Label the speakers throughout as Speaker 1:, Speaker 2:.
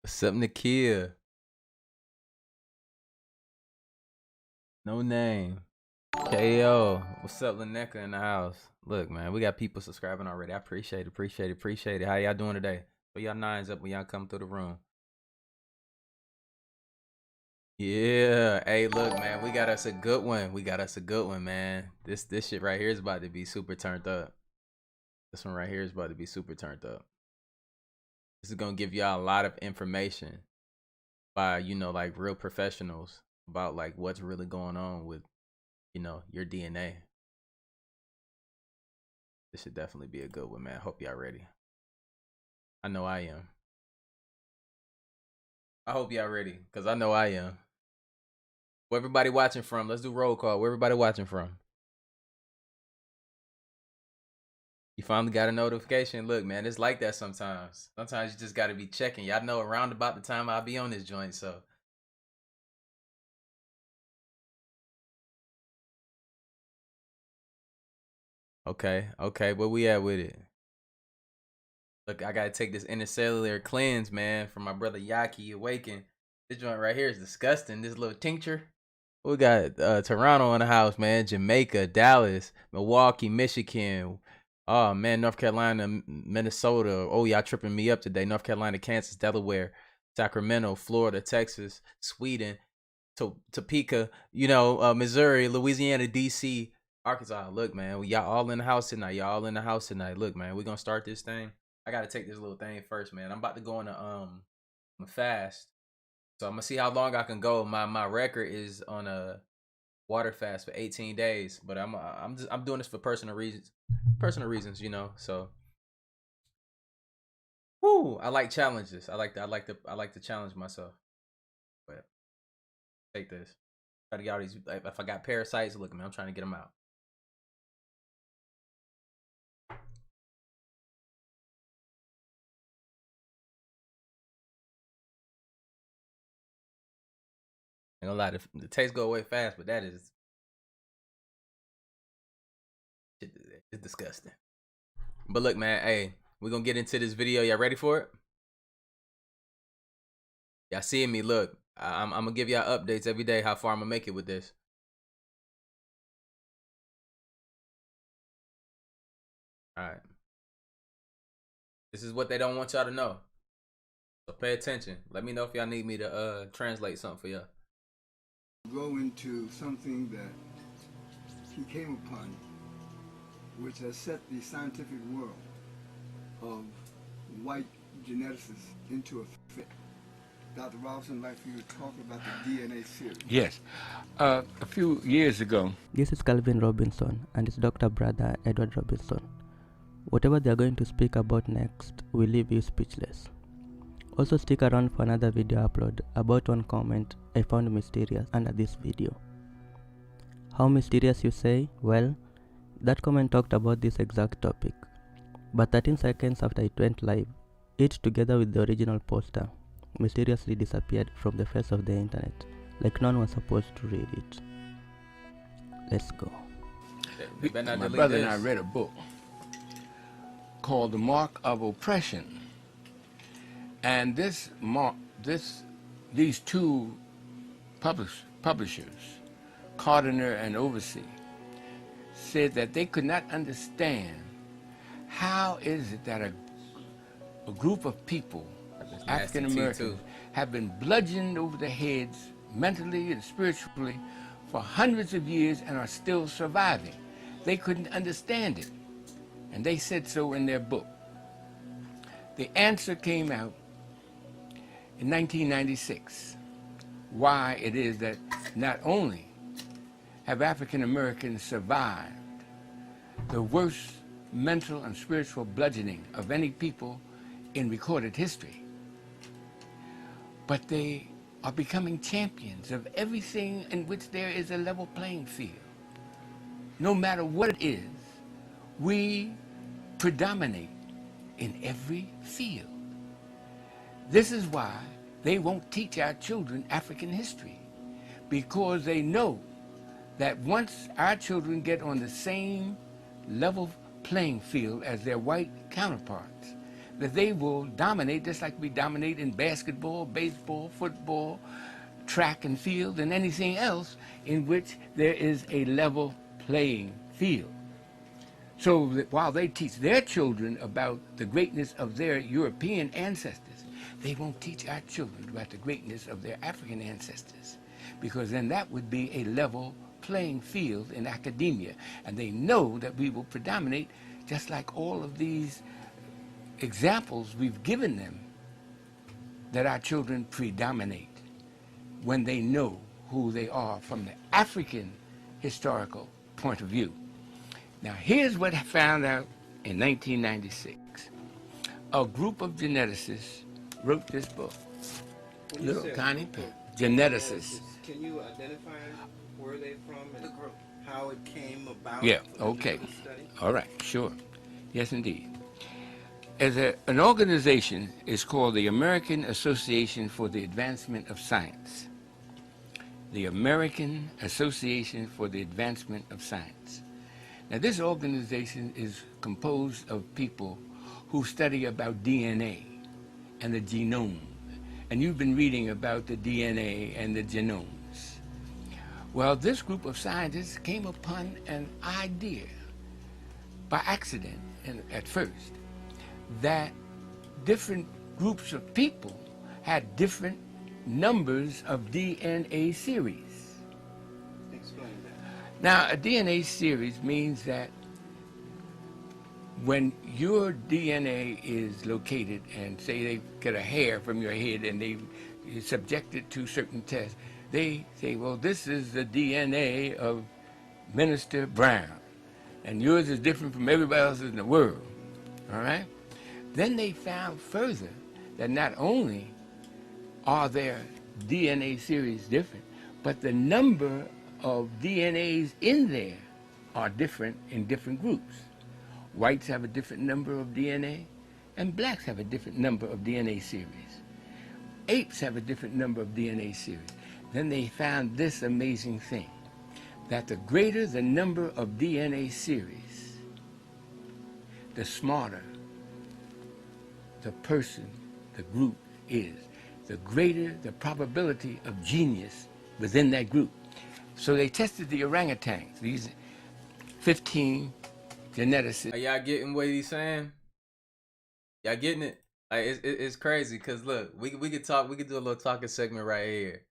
Speaker 1: Something to kill. No name. KO. What's up, Laneka in the house? Look, man, we got people subscribing already. I appreciate it. How y'all doing today? Put y'all nines up when y'all come through the room. Yeah. Hey, look, man, we got us a good one. Man. This shit right here is about to be super turned up. This one right here is about to be super turned up. This is gonna give y'all a lot of information by, like real professionals about like what's really going on with, your DNA. This should definitely be a good one, man. Hope y'all ready. I know I am. I hope y'all ready, because I know I am. Where everybody watching from? Let's do roll call. Where everybody watching from? You finally got a notification. Look, man, it's like that sometimes. Sometimes you just got to be checking. Y'all know around about the time I'll be on this joint, so. Okay, where we at with it? Look, I gotta take this intercellular cleanse, man, from my brother Yaki Awaken. This joint right here is disgusting. This little tincture. We got Toronto in the house, man. Jamaica, Dallas, Milwaukee, Michigan. Oh man, North Carolina, Minnesota. Oh, y'all tripping me up today. North Carolina, Kansas, Delaware, Sacramento, Florida, Texas, Sweden, Topeka, Missouri, Louisiana, DC, Arkansas. Look, man, y'all all in the house tonight. Look, man, we're gonna start this thing. I gotta take this little thing first, man. I'm about to go on a fast. So I'm gonna see how long I can go. My record is on a water fast for 18 days, but I'm doing this for personal reasons. So whoo, I like challenges. I like to challenge myself. But take this. Try to get all these. If I got parasites, look, man, I'm trying to get them out. Ain't gonna lie, the taste go away fast, but that is it's disgusting. But look, man, hey, we're gonna get into this video. Y'all ready for it? Y'all seeing me? Look, I'm gonna give y'all updates every day how far I'm gonna make it with this. All right. This is what they don't want y'all to know. So pay attention. Let me know if y'all need me to translate something for y'all.
Speaker 2: Go into something that he came upon, which has set the scientific world of white geneticists into a fit. Dr. Robinson, I'd like for you to talk about the DNA series.
Speaker 3: Yes. A few years ago.
Speaker 4: This is Calvin Robinson and his doctor brother Edward Robinson. Whatever they are going to speak about next will leave you speechless. Also stick around for another video upload about one comment I found mysterious under this video. How mysterious, you say? Well, that comment talked about this exact topic. But 13 seconds after it went live, it together with the original poster mysteriously disappeared from the face of the internet, like no one was supposed to read it. Let's go.
Speaker 3: My brother and I read a book called The Mark of Oppression. And these two publishers, Cardiner and Oversee, said that they could not understand how is it that a group of people, African Americans, have been bludgeoned over the heads mentally and spiritually for hundreds of years and are still surviving. They couldn't understand it. And they said so in their book. The answer came out in 1996, why it is that not only have African Americans survived the worst mental and spiritual bludgeoning of any people in recorded history, but they are becoming champions of everything in which there is a level playing field. No matter what it is, we predominate in every field. This is why they won't teach our children African history, because they know that once our children get on the same level playing field as their white counterparts, that they will dominate just like we dominate in basketball, baseball, football, track and field, and anything else in which there is a level playing field. So that while they teach their children about the greatness of their European ancestors, they won't teach our children about the greatness of their African ancestors, because then that would be a level playing field in academia. And they know that we will predominate, just like all of these examples we've given them, that our children predominate when they know who they are from the African historical point of view. Now, here's what I found out in 1996. A group of geneticists wrote this book. Little tiny pen. Geneticists.
Speaker 5: Can you identify where they're from and how it came about?
Speaker 3: Yeah, okay. All right, sure. Yes, indeed. An organization is called the American Association for the Advancement of Science. The American Association for the Advancement of Science. Now, this organization is composed of people who study about DNA and the genome. And you've been reading about the DNA and the genomes. Well, this group of scientists came upon an idea by accident at first, that different groups of people had different numbers of DNA series.
Speaker 5: Explain that.
Speaker 3: Now, a DNA series means that when your DNA is located, and say they get a hair from your head and they subject it to certain tests, they say, well, this is the DNA of Minister Brown, and yours is different from everybody else in the world, all right? Then they found further that not only are their DNA series different, but the number of DNAs in there are different in different groups. Whites have a different number of DNA, and blacks have a different number of DNA series. Apes have a different number of DNA series. Then they found this amazing thing, that the greater the number of DNA series, the smarter the person, the group is, the greater the probability of genius within that group. So they tested the orangutans, these 15 geneticists.
Speaker 1: Are y'all getting what he's saying? Y'all getting it? Like, it's crazy, because look, we could talk, we could do a little talking segment right here.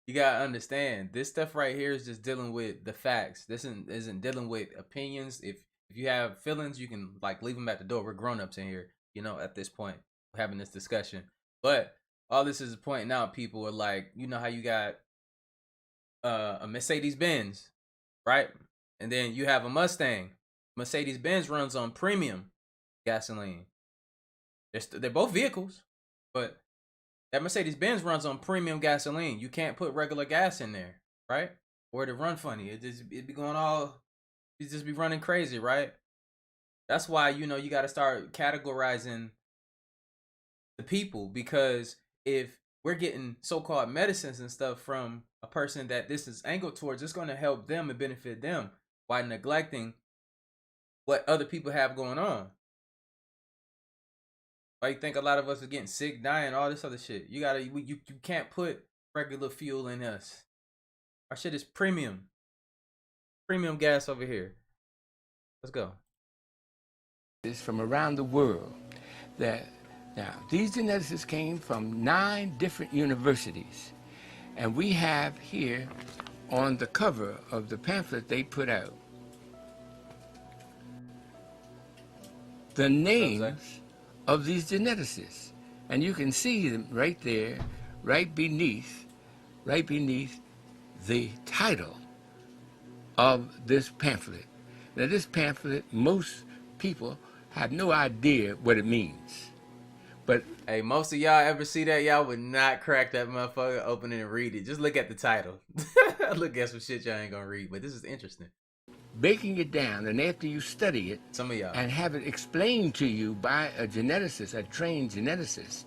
Speaker 1: You gotta understand, this stuff right here is just dealing with the facts. This isn't dealing with opinions. If you have feelings, you can like leave them at the door. We're grown-ups in here, you know, at this point, we're having this discussion. But all this is pointing out, people are like, you know how you got a Mercedes-Benz, right? And then you have a Mustang. Mercedes-Benz runs on premium gasoline. They're both vehicles, but that Mercedes-Benz runs on premium gasoline. You can't put regular gas in there, right? Or it'd run funny. It'd be going all, it'd just be running crazy, right? That's why, you know, you got to start categorizing the people, because if we're getting so-called medicines and stuff from a person that this is angled towards, it's going to help them and benefit them while neglecting what other people have going on. Why you think a lot of us are getting sick, dying, all this other shit? You can't put regular fuel in us. Our shit is premium gas over here. Let's go.
Speaker 3: This from around the world. That now these geneticists came from 9 different universities, and we have here on the cover of the pamphlet they put out the names of these geneticists, and you can see them right there, right beneath the title of this pamphlet. Now, this pamphlet, most people have no idea what it means, but
Speaker 1: hey, most of y'all ever see that, y'all would not crack that motherfucker open it and read it. Just look at the title. Look at some shit y'all ain't gonna read, but this is interesting.
Speaker 3: Breaking it down, and after you study it,
Speaker 1: Some of y'all.
Speaker 3: and have it explained to you by a geneticist, a trained geneticist,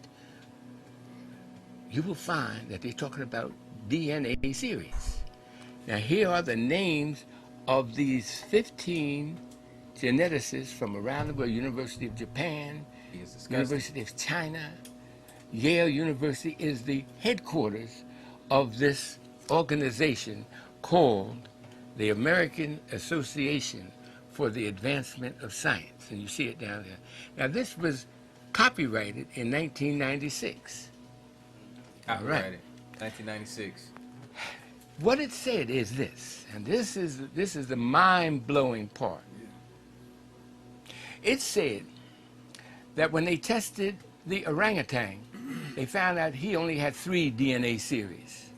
Speaker 3: you will find that they're talking about DNA series. Now, here are the names of these 15 geneticists from around the world: University of Japan,
Speaker 1: It's disgusting.
Speaker 3: University of China, Yale University is the headquarters of this organization called the American Association for the Advancement of Science. And you see it down there. Now, this was copyrighted in 1996.
Speaker 1: Copyrighted. 1996.
Speaker 3: What it said is this, and this is the mind-blowing part. It said that when they tested the orangutan, they found out he only had 3 DNA series.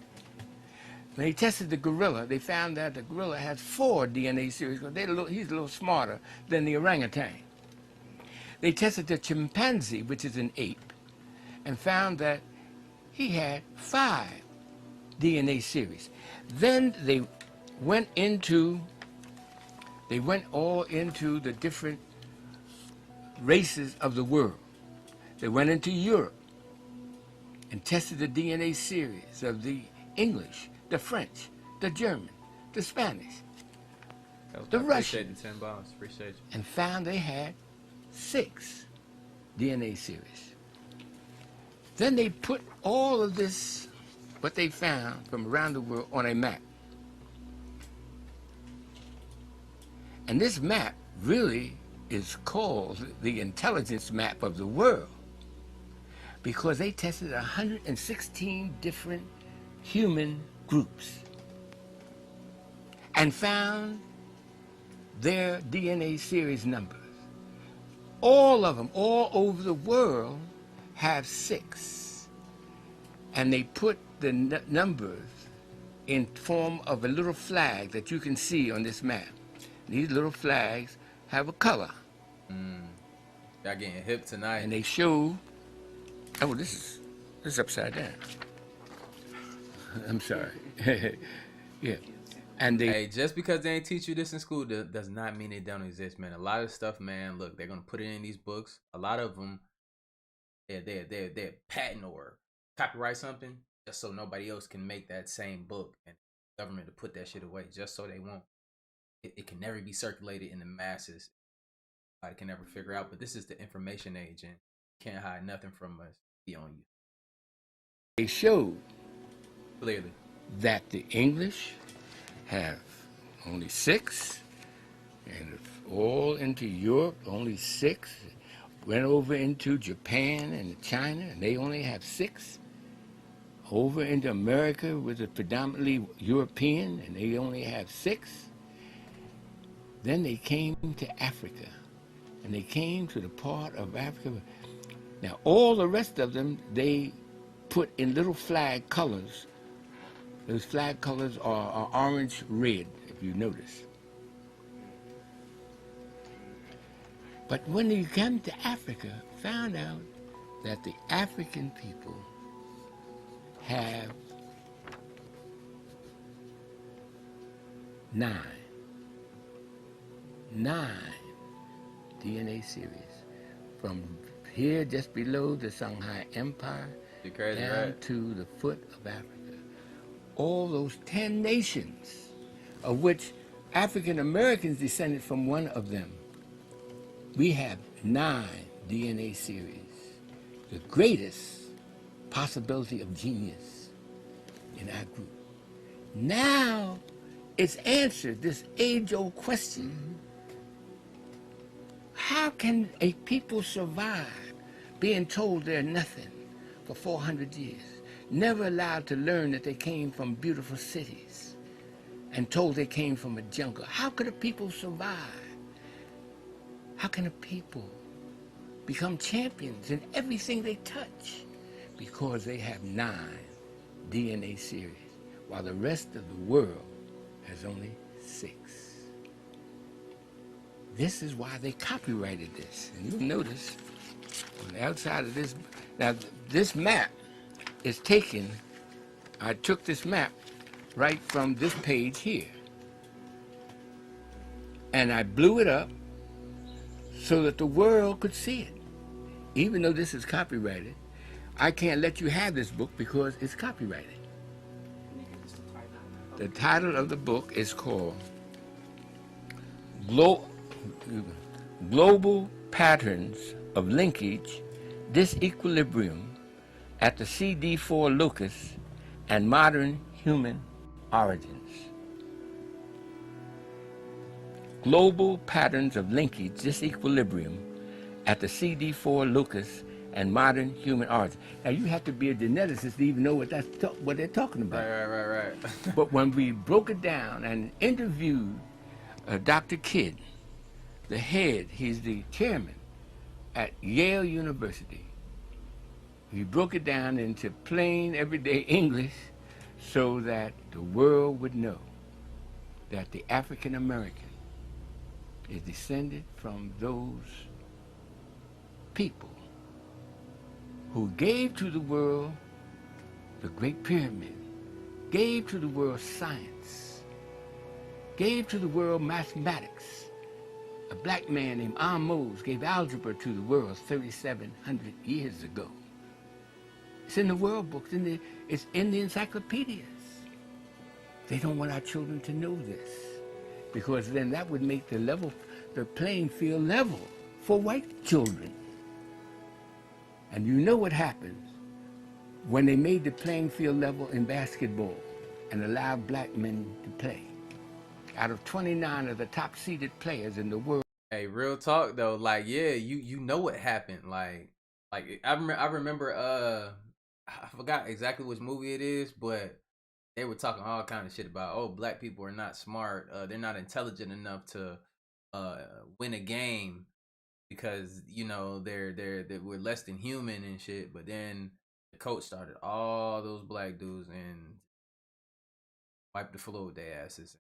Speaker 3: When they tested the gorilla, they found that the gorilla has 4 DNA series because he's a little smarter than the orangutan. They tested the chimpanzee, which is an ape, and found that he had 5 DNA series. Then they went all into the different races of the world. They went into Europe and tested the DNA series of the English, the French, the German, the Spanish, the Russian,
Speaker 1: Appreciate the $10. Appreciate you.
Speaker 3: and found they had 6 DNA series. Then they put all of this, what they found from around the world, on a map. And this map really is called the intelligence map of the world because they tested 116 different human groups and found their DNA series numbers. All of them, all over the world, have 6. And they put the numbers in form of a little flag that you can see on this map. These little flags have a color.
Speaker 1: Y'all getting hip tonight.
Speaker 3: And they show, oh, this is upside down. I'm sorry. Yeah. And they,
Speaker 1: Hey, just because they ain't teach you this in school does not mean they don't exist, man. A lot of stuff, man, look, they're gonna put it in these books. A lot of them, they're patent or copyright something just so nobody else can make that same book, and the government to put that shit away just so they won't. It can never be circulated in the masses. I can never figure out. But this is the information age, and you can't hide nothing from us. Be on you
Speaker 3: they showed
Speaker 1: clearly.
Speaker 3: that the English have only 6, and all into Europe, only 6. Went over into Japan and China, and they only have 6. Over into America, which is predominantly European, and they only have 6. Then they came to Africa, and they came to the part of Africa. Now, all the rest of them, they put in little flag colors. Those flag colors are orange, red, if you notice. But when they came to Africa, found out that the African people have 9 DNA series from here just below the Shanghai Empire
Speaker 1: You crazy,
Speaker 3: down
Speaker 1: right?
Speaker 3: to the foot of Africa. All those 10 nations, of which African Americans descended from one of them. We have 9 DNA series, the greatest possibility of genius in our group. Now it's answered this age-old question. How can a people survive being told they're nothing for 400 years, never allowed to learn that they came from beautiful cities and told they came from a jungle? How could a people survive? How can a people become champions in everything they touch? Because they have 9 DNA series, while the rest of the world has only 6. This is why they copyrighted this. And you'll notice on the outside of this, now this map is taken, I took this map right from this page here, and I blew it up so that the world could see it. Even though this is copyrighted, I can't let you have this book because it's copyrighted. The title of the book is called Global Patterns of linkage, disequilibrium at the CD4 locus, and modern human origins. Global patterns of linkage, disequilibrium at the CD4 locus, and modern human origins. Now you have to be a geneticist to even know what what they're talking about.
Speaker 1: Right.
Speaker 3: But when we broke it down and interviewed Dr. Kidd, the head, he's the chairman at Yale University. We broke it down into plain, everyday English so that the world would know that the African American is descended from those people who gave to the world the Great Pyramid, gave to the world science, gave to the world mathematics. A black man named Ahmose gave algebra to the world 3,700 years ago. It's in the world books, it's in the encyclopedias. They don't want our children to know this, because then that would make the playing field level for white children. And you know what happens when they made the playing field level in basketball and allowed black men to play. Out of 29 of the top seeded players in the world.
Speaker 1: Hey, real talk though, like yeah, you know what happened. Like I remember I forgot exactly which movie it is, but they were talking all kind of shit about black people are not smart, they're not intelligent enough to win a game because we're less than human and shit. But then the coach started all those black dudes and wiped the floor with their asses.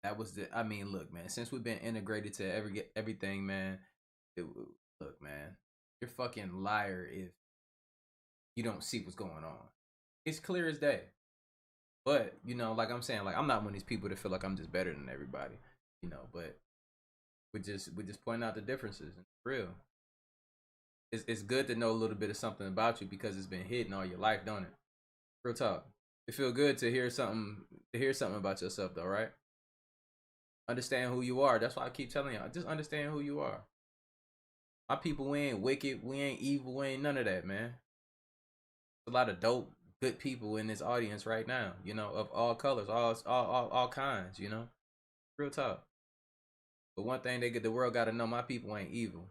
Speaker 1: That was look, man, since we've been integrated to everything, man, look, man, you're fucking liar if you don't see what's going on. It's clear as day. But, like I'm saying, like I'm not one of these people that feel like I'm just better than everybody, but we just point out the differences. It's real. It's good to know a little bit of something about you because it's been hidden all your life, don't it? Real talk. It feel good to hear something about yourself though, right? Understand who you are. That's why I keep telling y'all. Just understand who you are. My people, we ain't wicked. We ain't evil. We ain't none of that, man. A lot of dope, good people in this audience right now. Of all colors, all kinds. Real talk. But one thing the world got to know: my people ain't evil.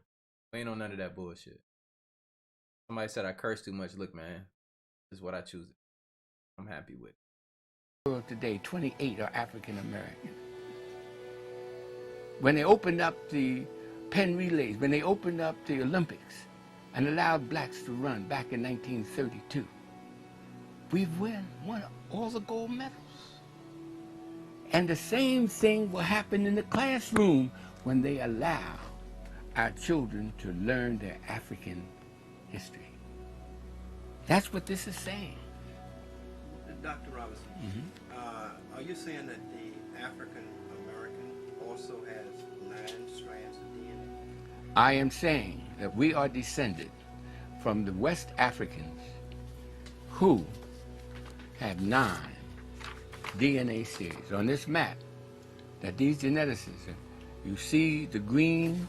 Speaker 1: We ain't on none of that bullshit. Somebody said I curse too much. Look, man, this is what I choose. I'm happy with.
Speaker 3: World today, 28 are African American. When they opened up the Penn Relays, when they opened up the Olympics and allowed blacks to run back in 1932, we've won all the gold medals. And the same thing will happen in the classroom when they allow our children to learn their African history. That's what this is saying.
Speaker 5: Dr. Robinson, are you saying that the African American also has 9 strands of DNA?
Speaker 3: I am saying that we are descended from the West Africans who have 9 DNA series. On this map that these geneticists, you see the green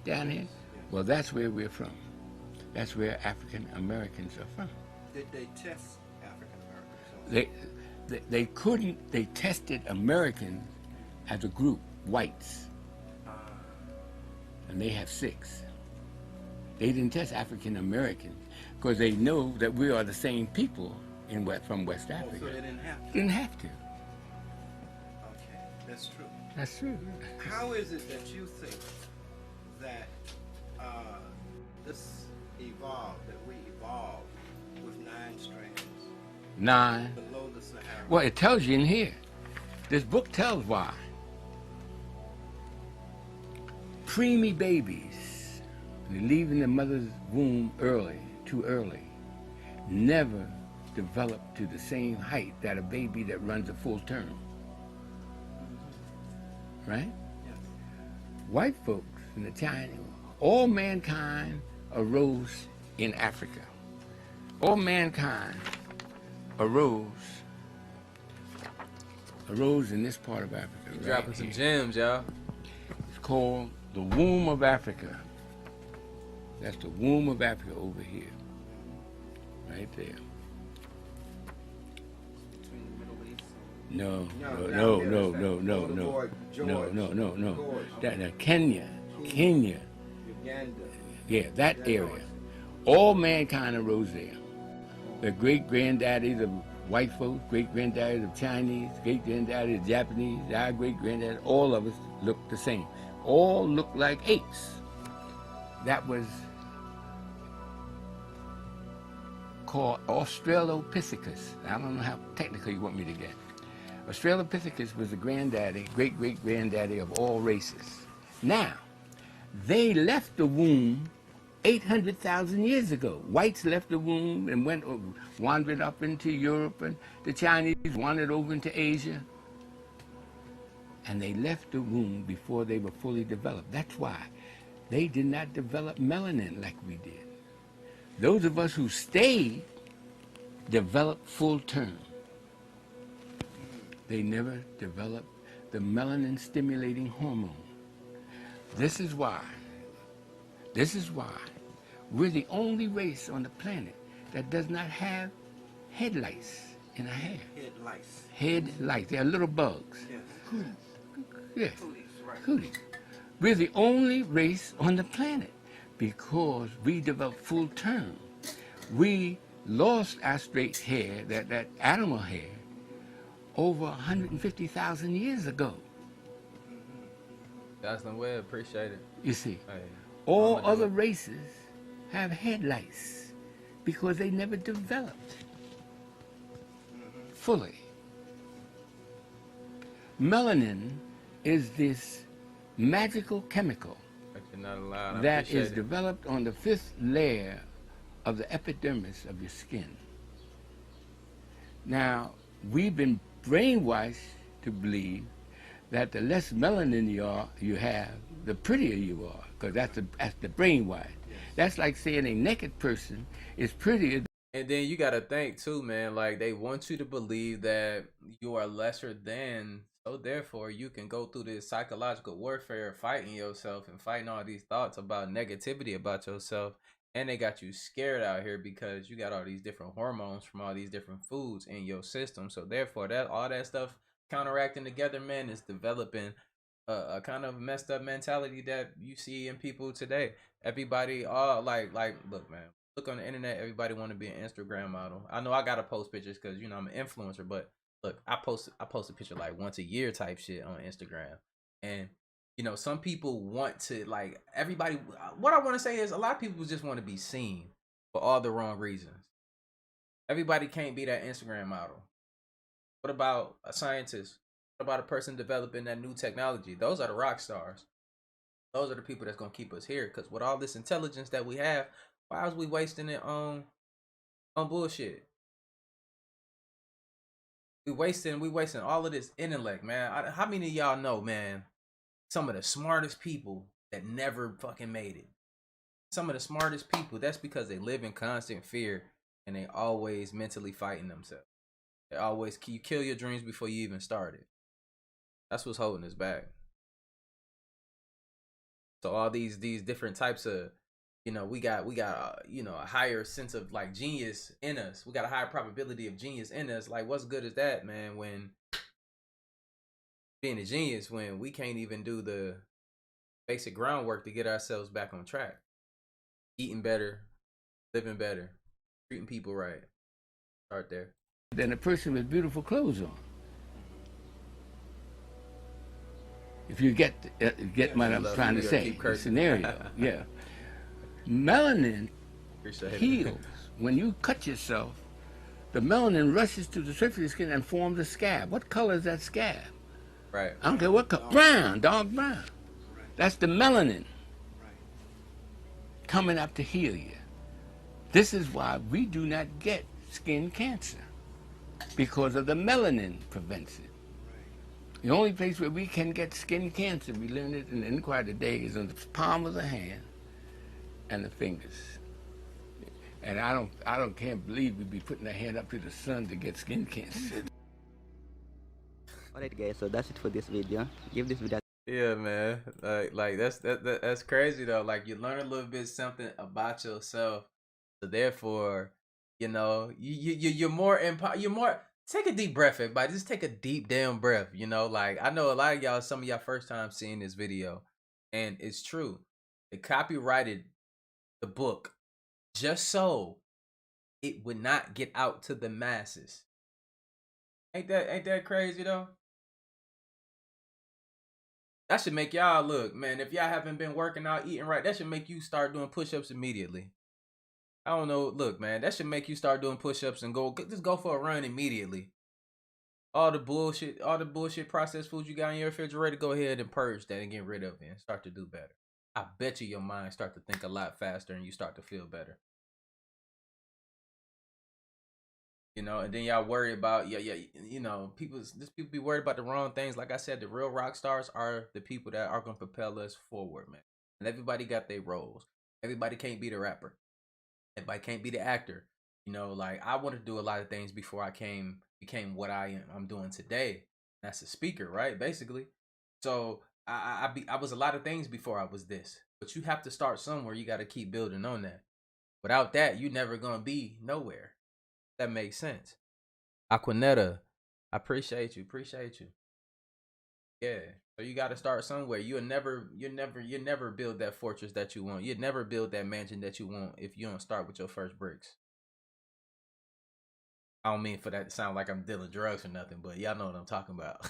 Speaker 3: down here? Well, that's where we're from. That's where African Americans are from.
Speaker 5: Did they test African Americans?
Speaker 3: They couldn't. They tested Americans as a group, whites, and they have 6. They didn't test African Americans because they know that we are the same people from West Africa.
Speaker 5: So they didn't have to?
Speaker 3: Didn't have to.
Speaker 5: Okay, that's true.
Speaker 3: That's true.
Speaker 5: How is it that you think that this evolved, that we evolved with 9 strands
Speaker 3: 9.
Speaker 5: below the Sahara?
Speaker 3: Well, it tells you in here. This book tells why. Preemie babies, they're leaving the mother's womb too early, never develop to the same height that a baby that runs a full term. Right?
Speaker 5: Yes.
Speaker 3: White folks in the China, all mankind arose in Africa. All mankind arose in this part of Africa.
Speaker 1: Dropping some gems, y'all.
Speaker 3: It's called the womb of Africa. That's the womb of Africa over here. Right there.
Speaker 6: Between the Middle East.
Speaker 3: No. That Kenya.
Speaker 5: Uganda.
Speaker 3: Yeah, that area. All mankind arose there. The great-granddaddies of white folks, great-granddaddies of Chinese, great-granddaddies of Japanese, our great-granddaddies, all of us look the same. All look like apes. That was called Australopithecus. I don't know how technical you want me to get. Australopithecus was the granddaddy, great-great-granddaddy of all races. Now, they left the womb 800,000 years ago. Whites left the womb and wandered up into Europe, and the Chinese wandered over into Asia. And they left the womb before they were fully developed. That's why they did not develop melanin like we did. Those of us who stayed developed full term. They never developed the melanin stimulating hormone. This is why we're the only race on the planet that does not have headlights in our hair.
Speaker 5: Headlights.
Speaker 3: Headlights. They're little bugs.
Speaker 5: Yes.
Speaker 3: Yeah.
Speaker 5: Cooties, right.
Speaker 3: Cooties. We're the only race on the planet because we developed full term. We lost our straight hair, that animal hair, over 150,000 years ago.
Speaker 1: Jocelyn Webb, appreciate it.
Speaker 3: You see,
Speaker 1: Hey,
Speaker 3: all
Speaker 1: Mama
Speaker 3: other
Speaker 1: do it.
Speaker 3: races have headlights because they never developed fully. Melanin is this magical chemical
Speaker 1: But you're not allowed. I
Speaker 3: that
Speaker 1: appreciate
Speaker 3: is
Speaker 1: it.
Speaker 3: developed on the 5th layer of the epidermis of your skin. Now, we've been brainwashed to believe that the less melanin you have, the prettier you are, because that's the brainwash. That's like saying a naked person is prettier.
Speaker 1: And then you gotta think too, man. Like they want you to believe that you are lesser than, so therefore you can go through this psychological warfare, fighting yourself and fighting all these thoughts about negativity about yourself. And they got you scared out here because you got all these different hormones from all these different foods in your system. So therefore, that all that stuff counteracting together, man, is developing a kind of messed up mentality that you see in people today. Everybody, all like, look, man, look on the internet. Everybody want to be an Instagram model. I know I gotta post pictures because you know I'm an influencer, but look, I post a picture like once a year type shit on Instagram, and you know some people want to like everybody. What I want to say is a lot of people just want to be seen for all the wrong reasons. Everybody can't be that Instagram model. What about a scientist? What about a person developing that new technology? Those are the rock stars. Those are the people that's gonna keep us here. Cause with all this intelligence that we have, why is we wasting it on bullshit? We wasting all of this intellect, man. How many of y'all know, man? Some of the smartest people that never fucking made it. Some of the smartest people. That's because they live in constant fear and they always mentally fighting themselves. They always you kill your dreams before you even started. That's what's holding us back. So all these different types of, you know, we got you know, a higher sense of like genius in us. We got a higher probability of genius in us. Like, what's good is that, man? When being a genius, when we can't even do the basic groundwork to get ourselves back on track, eating better, living better, treating people right. Start there.
Speaker 3: Than a person with beautiful clothes on. If you get what I'm trying to say, the scenario, yeah. Melanin heals. When you cut yourself, the melanin rushes to the surface of the skin and forms a scab. What color is that scab?
Speaker 1: Right.
Speaker 3: I don't care what color. Brown, dark brown. That's the melanin coming up to heal you. This is why we do not get skin cancer, because of the melanin prevents it. The only place where we can get skin cancer, we learned it in the inquiry today, is on the palm of the hand and the fingers. And can't believe we'd be putting our hand up to the sun to get skin cancer.
Speaker 4: Alright guys, so that's it for this video. Give this video
Speaker 1: Yeah, man. Like that's crazy though. Like you learn a little bit something about yourself, so therefore, you're more you're more. Take a deep breath, everybody. Just take a deep damn breath. Like I know a lot of y'all. Some of y'all first time seeing this video, and it's true. They copyrighted the book just so it would not get out to the masses. Ain't that crazy though? That should make y'all look, man. If y'all haven't been working out, eating right, that should make you start doing push-ups immediately. I don't know. Look, man, that should make you start doing push-ups and just go for a run immediately. All the bullshit processed food you got in your refrigerator, go ahead and purge that and get rid of it and start to do better. I bet you your mind start to think a lot faster and you start to feel better. And then y'all worry about people be worried about the wrong things. Like I said, the real rock stars are the people that are gonna propel us forward, man. And everybody got their roles. Everybody can't be the rapper. Everybody can't be the actor. Like I wanted to do a lot of things before I became what I'm doing today. That's a speaker, right? Basically. So I was a lot of things before I was this. But you have to start somewhere. You got to keep building on that. Without that, you never gonna be nowhere. That makes sense. Aquanetta, I appreciate you. Yeah. So you got to start somewhere. You never build that fortress that you want. You'd never build that mansion that you want if you don't start with your first bricks. I don't mean for that to sound like I'm dealing drugs or nothing, but y'all know what I'm talking about.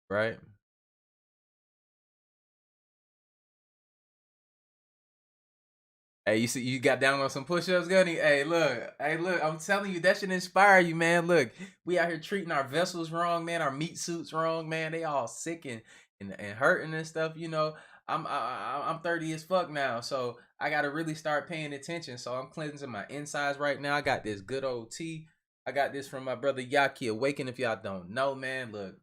Speaker 1: Right? Hey, you see, you got down on some push-ups, Gunny. Hey, look, I'm telling you, that should inspire you, man. Look, we out here treating our vessels wrong, man. Our meat suits wrong, man. They all sick and hurting and stuff. I'm 30 as fuck now, so I gotta really start paying attention. So I'm cleansing my insides right now. I got this good old tea. I got this from my brother Yaki Awaken. If y'all don't know, man, look,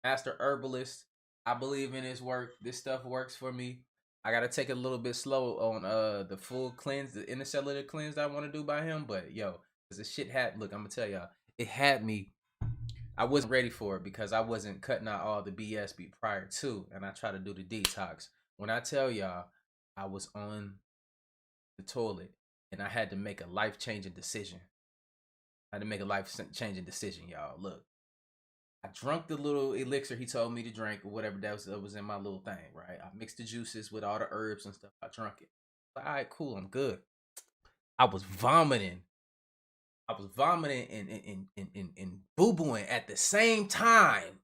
Speaker 1: master herbalist. I believe in his work. This stuff works for me. I gotta take it a little bit slow on the full cleanse, the intercellular cleanse that I want to do by him. But yo, cause the shit had look, I'm gonna tell y'all, it had me. I wasn't ready for it because I wasn't cutting out all the BS prior to, and I tried to do the detox. When I tell y'all, I was on the toilet and I had to make a life changing decision. I had to make a life changing decision, y'all. Look, I drank the little elixir he told me to drink or whatever that was in my little thing, right? I mixed the juices with all the herbs and stuff. I drank it. Like, all right, cool, I'm good. I was vomiting. And boo-booing at the same time.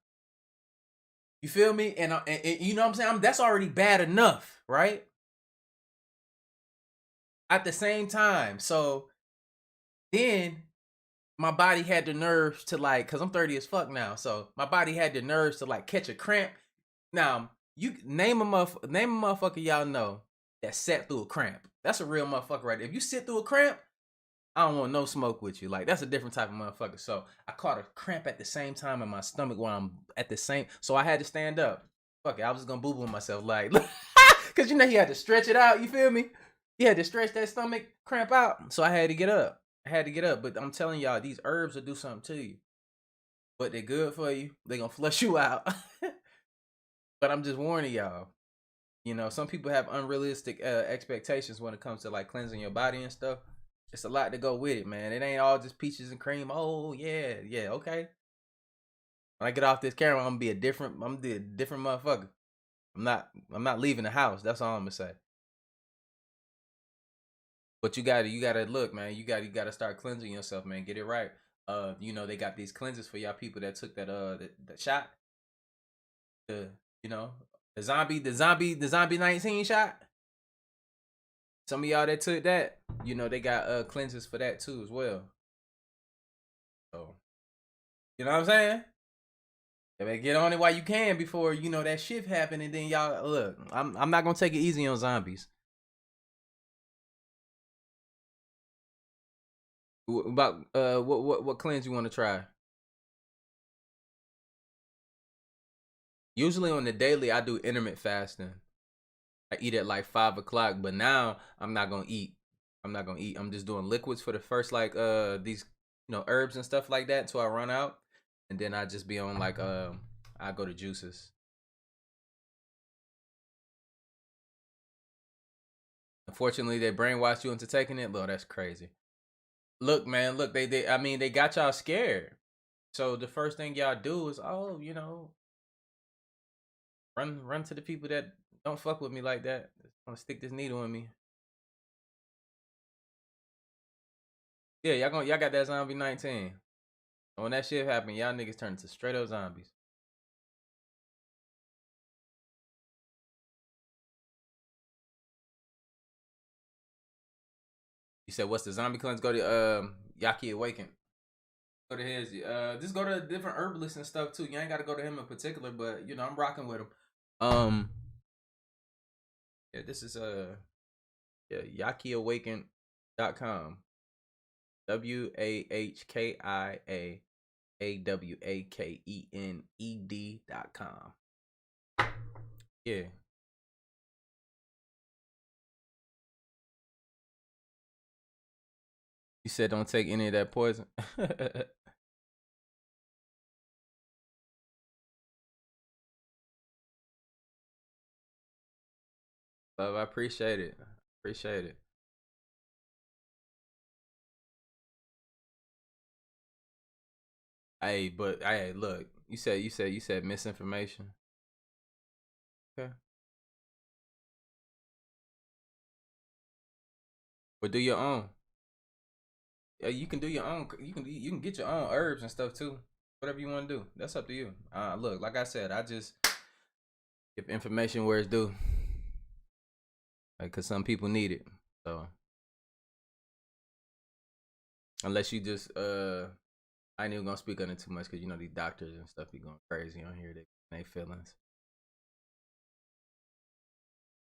Speaker 1: You feel me? And you know what I'm saying? That's already bad enough, right? At the same time. So then my body had the nerves to cause I'm 30 as fuck now. So my body had the nerves to catch a cramp. Now, you name a motherfucker y'all know that sat through a cramp. That's a real motherfucker right there. If you sit through a cramp, I don't want no smoke with you. That's a different type of motherfucker. So I caught a cramp at the same time in my stomach while I'm at the same. So I had to stand up. Fuck it, I was just gonna boo-boo myself cause you had to stretch it out. You feel me? You had to stretch that stomach cramp out. So I had to get up. But I'm telling y'all, these herbs will do something to you. But they're good for you. They're gonna flush you out. But I'm just warning y'all. Some people have unrealistic expectations when it comes to cleansing your body and stuff. It's a lot to go with it, man. It ain't all just peaches and cream. Oh yeah, okay. When I get off this camera, I'm gonna be a different motherfucker. I'm not leaving the house. That's all I'm gonna say. But you gotta look, man. You gotta start cleansing yourself, man. Get it right. They got these cleanses for y'all people that took that shot. The zombie 19 shot. Some of y'all that took that, they got cleanses for that too as well. So, you know what I'm saying? You better get on it while you can before that shift happen, and then y'all look. I'm not gonna take it easy on zombies. About what cleanse you want to try? Usually on the daily, I do intermittent fasting. I eat at 5 o'clock, but now I'm not gonna eat. I'm just doing liquids for the first these herbs and stuff like that until I run out, and then I just be on like I go to juices. Unfortunately, they brainwash you into taking it. Look, that's crazy. Look, man, look, they got y'all scared. So the first thing y'all do is, run to the people that don't fuck with me like that. Want to stick this needle in me. Yeah, y'all got that zombie 19. When that shit happened, y'all niggas turned into straight up zombies. You said what's the zombie cleanse? Go to Yaki Awaken. Go to his. Just go to different herbalists and stuff too. You ain't got to go to him in particular, but I'm rocking with him. Yeah, this is YakiAwaken.com. WAHKIAAWAKENED.com. Yeah. You said don't take any of that poison. Love, I appreciate it. Appreciate it. Hey, but hey, look. You said misinformation. Okay. But do your own. Yeah, you can do your own. You can get your own herbs and stuff too. Whatever you want to do. That's up to you. Look, like I said, I just give information where it's due. Like, cause some people need it. So unless you just I ain't even gonna speak on it too much, cause these doctors and stuff be going crazy on here. They feelings.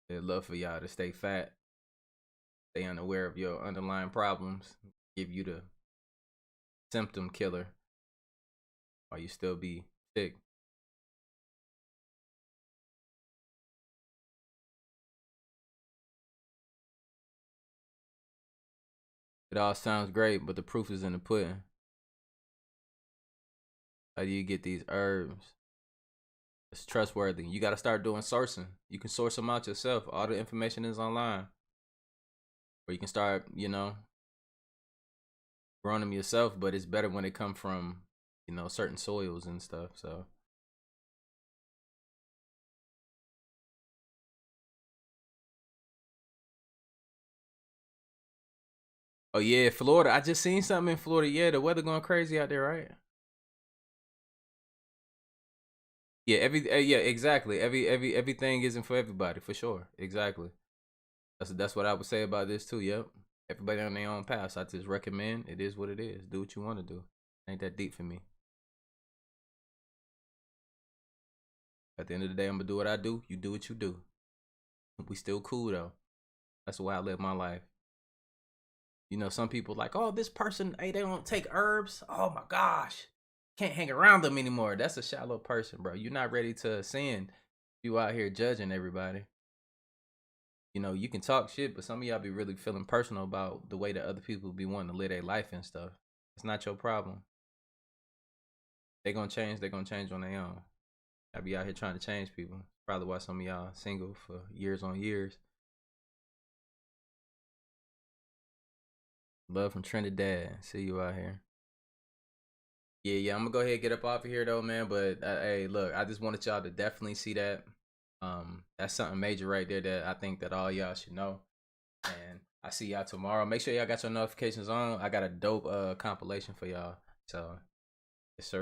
Speaker 1: They'd love for y'all to stay fat, stay unaware of your underlying problems, give you the symptom killer while you still be sick. It all sounds great, but the proof is in the pudding. How do you get these herbs? It's trustworthy. You got to start doing sourcing. You can source them out yourself. All the information is online. Or you can start, growing them yourself, but it's better when they come from, certain soils and stuff. So oh yeah, Florida. I just seen something in Florida. Yeah, the weather going crazy out there, right? Yeah, yeah, exactly. Everything isn't for everybody, for sure. Exactly. That's what I would say about this too. Yep. Everybody on their own path. So I just recommend it is what it is. Do what you want to do. Ain't that deep for me. At the end of the day, I'm gonna do what I do. You do what you do. We still cool though. That's the way I live my life. Some people like, oh, this person, hey, they don't take herbs. Oh my gosh, can't hang around them anymore. That's a shallow person, bro. You're not ready to ascend. You out here judging everybody. You can talk shit, but some of y'all be really feeling personal about the way that other people be wanting to live their life and stuff. It's not your problem. They gonna change on their own. I be out here trying to change people. Probably why some of y'all single for years on years. Love from Trinidad. See you out here. Yeah, I'm gonna go ahead and get up off of here though, man. But hey, look, I just wanted y'all to definitely see that. That's something major right there that I think that all y'all should know. And I see y'all tomorrow. Make sure y'all got your notifications on. I got a dope compilation for y'all. So yes, sir.